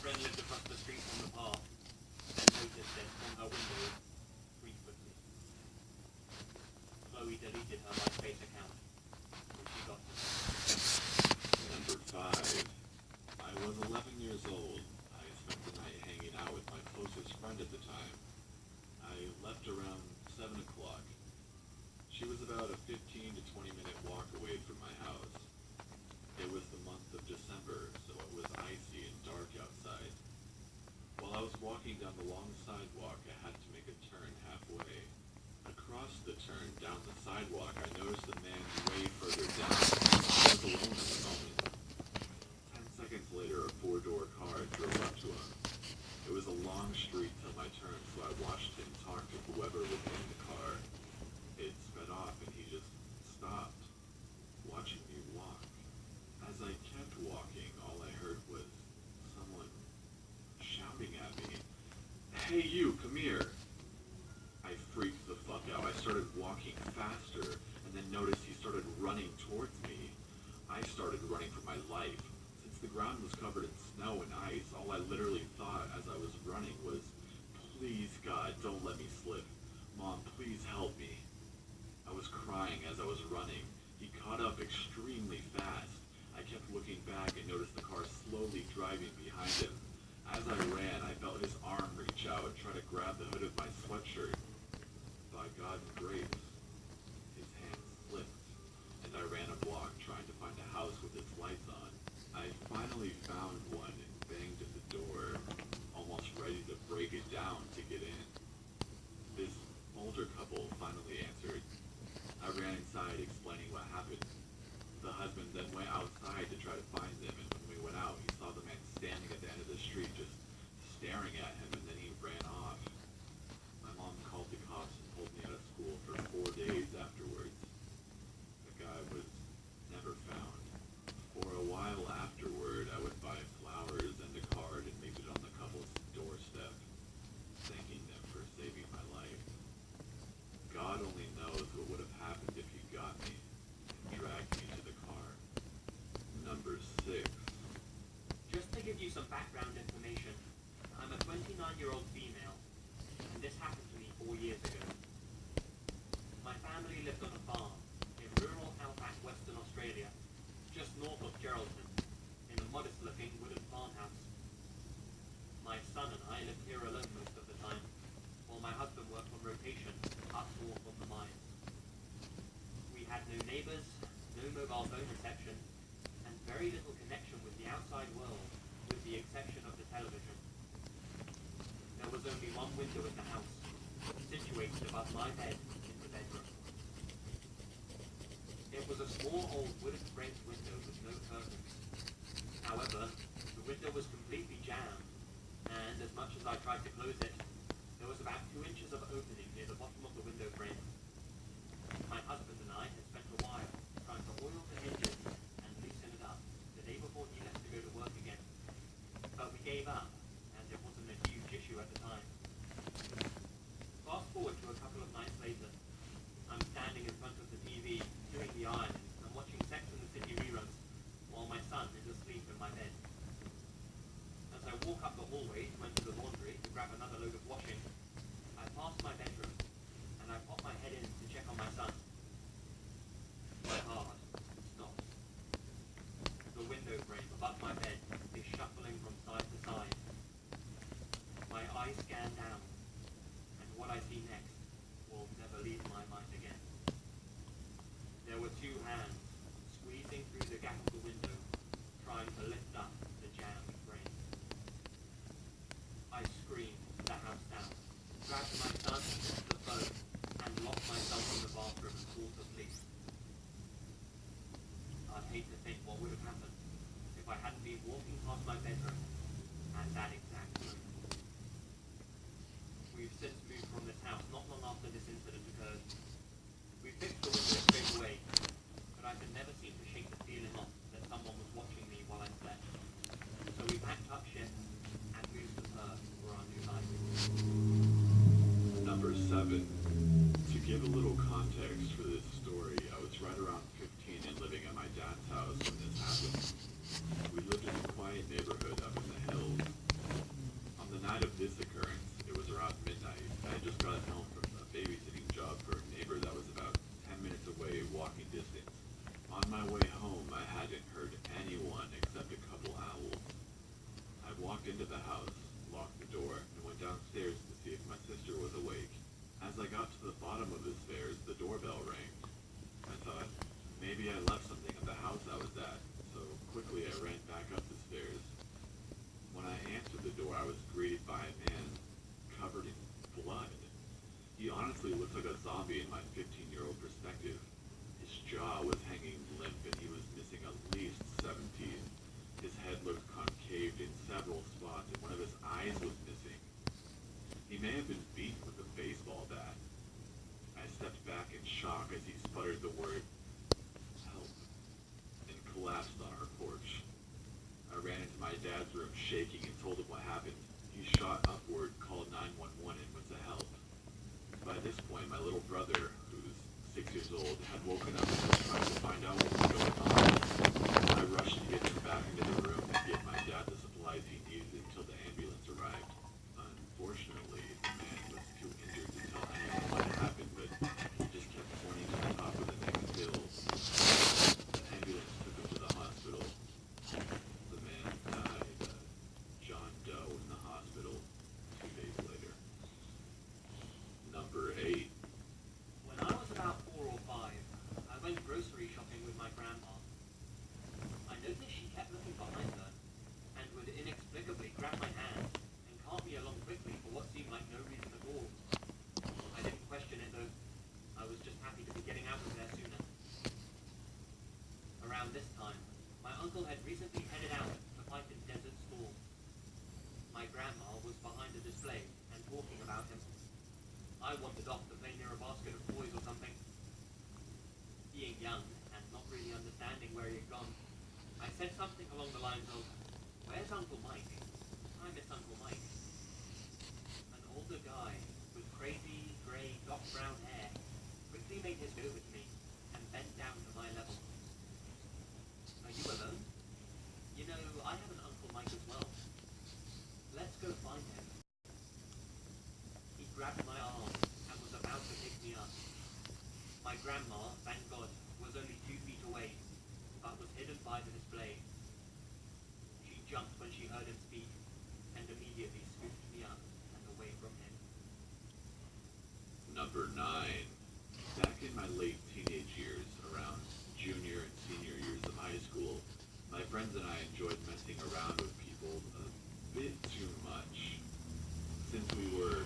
friend lived across the street from the park and noticed it from her window frequently. Chloe deleted her MySpace account when she got to Number 5. I was 11 years old. I spent the night hanging out with my closest friend at the time. I left around 7 o'clock. She was about a 15 to 20 minute walk away from my house. It was the month of December, so it was icy and dark outside. While I was walking down the long sidewalk, I had to make a turn halfway. Across the turn, down the sidewalk, I noticed a man way further down. I was alone at the moment. 10 seconds later, a 4-door car drove up to him. It was a long street till my turn, so I watched him talk to whoever was in the car. It sped off and he just stopped, watching me walk. As I kept walking, all I heard was someone shouting at me, "Hey you, come here!" I freaked the fuck out. I started walking faster and then noticed he started running towards me. I started running for my life. Since the ground was covered in snow and ice, all I literally thought as I was running was, "Please God, don't let me slip. Mom, please help me." I was crying as I was running. He caught up extremely fast. I kept looking back and noticed the car slowly driving behind him. As I ran, I felt his arm reach out and try to grab the hood of my sweatshirt. By God's grace, his hand slipped, and I ran a block trying to find a house with its lights on. I finally found one and banged at the door, almost ready to break it down to get in. This older couple finally answered. I ran inside explaining what happened. The husband then went outside to try to find them, and when we went out, he saw the man standing at the end of the street just staring at him, and then he ran off. My mom called the cops and pulled me out of school for 4 days afterwards. The guy was never found. For a while afterward, I would buy flowers and a card and leave it on the couple's doorstep, thanking them for saving my life. God only knows what would have happened if you got me and dragged me to the car. Number 6. Just to give you some background information, I'm a 29-year-old female, and this happened to me 4 years ago. My family lived on a farm in rural outback Western Australia, just north of Geraldton, in a modest-looking wooden farmhouse. My son and I lived here alone most of the time, while my husband worked on rotation up north on the mines. We had no neighbors, no mobile phone reception, and very little connection with the outside world, with the exception of the television. There was only one window in the house, situated above my bed in the bedroom. It was a small old wooden framed window with no curtains. However, the window was completely jammed, and as much as I tried to close it, there was about 2 inches of opening near the bottom of the window frame. My husband and I had spent a while trying to oil the hinges and loosen it up the day before he left to go to work again. But we gave up, as it wasn't a huge issue at the time. Fast forward to a couple of nights later. I'm standing in front of the TV, doing the ironing, and watching Sex and the City reruns, while my son is asleep in my bed. As I walk up the hallway to enter the laundry to grab another load of washing, I pass my bedroom, and I pop my head in to check on my son. My heart stops. The window frame above my bed is shuffling from side to side. My eyes scan down, and what I see next will never leave my mind again. There were 2 hands squeezing through the gap of the window, trying to lift up the jammed frame. I screamed the house down, grabbed my son, the phone, and locked myself in the bathroom and called the police. I'd hate to think what would have happened if I hadn't been walking past my bedroom at that exact moment. We've since moved from this house not long after this incident occurred. We fixed the window straight away, but I could never seem to shake the feeling off that someone was watching me while I slept. So we packed up shit and moved to Perth for our new life. Number 7. To give a little context for this story, I was right around 15 and living at my dad's house when this happened. We lived in a quiet neighborhood up in the hills. into the house, locked the door, and went downstairs to see if my sister was awake. As I got to the bottom of the stairs, the doorbell rang. I thought, maybe I left something at the house I was at, so quickly I ran back up the stairs. When I answered the door, I was greeted by a man covered in blood. He honestly looked like a zombie in my 15-year-old perspective. His jaw was hanging limp and he was missing at least 7 teeth. His head looked concaved in several spots and one of his eyes was missing. He may have been beaten with a baseball bat. I stepped back in shock as he sputtered the word, "Help," and collapsed on our porch. I ran into my dad's room shaking and told him what happened. He shot upward, called 911, and went to help. By this point, my little brother, who's 6 years old, had woken up and was trying to find out what was going on. I rushed to get him back into the room and get my dad the supplies he needed until the ambulance arrived. Unfortunately, the man was too injured to tell anyone what had happened, but he just kept pointing to the top of the next hill. The ambulance took him to the hospital. The man died, John Doe, in the hospital 2 days later. Number 8. When I was about 4 or 5, I went grocery shopping with my grandma. I noticed she kept looking behind her and would inexplicably grab my hand and cart me along quickly for what seemed like no reason at all. I didn't question it though. I was just happy to be getting out of there sooner. Around this time, my uncle had recently headed out to fight in Desert Storm. My grandma was behind the display and talking about him. I wandered off to play near a basket of toys or something. Being young and not really understanding where he had gone, I said something along the lines of, "Where's Uncle Mike? I miss Uncle Mike." An older guy with crazy, grey, dark brown hair quickly made his way over to me and bent down to my level. "Are you alone? You know, I have an Uncle Mike as well. Let's go find him." He grabbed my arm and was about to pick me up. My grandma, thank God, was only 2 feet away, but was hidden by the display. She jumped when she heard him speak, and immediately scooped me up and away from him. Number 9. Back in my late teenage years, around junior and senior years of high school, my friends and I enjoyed messing around with people a bit too much. Since we were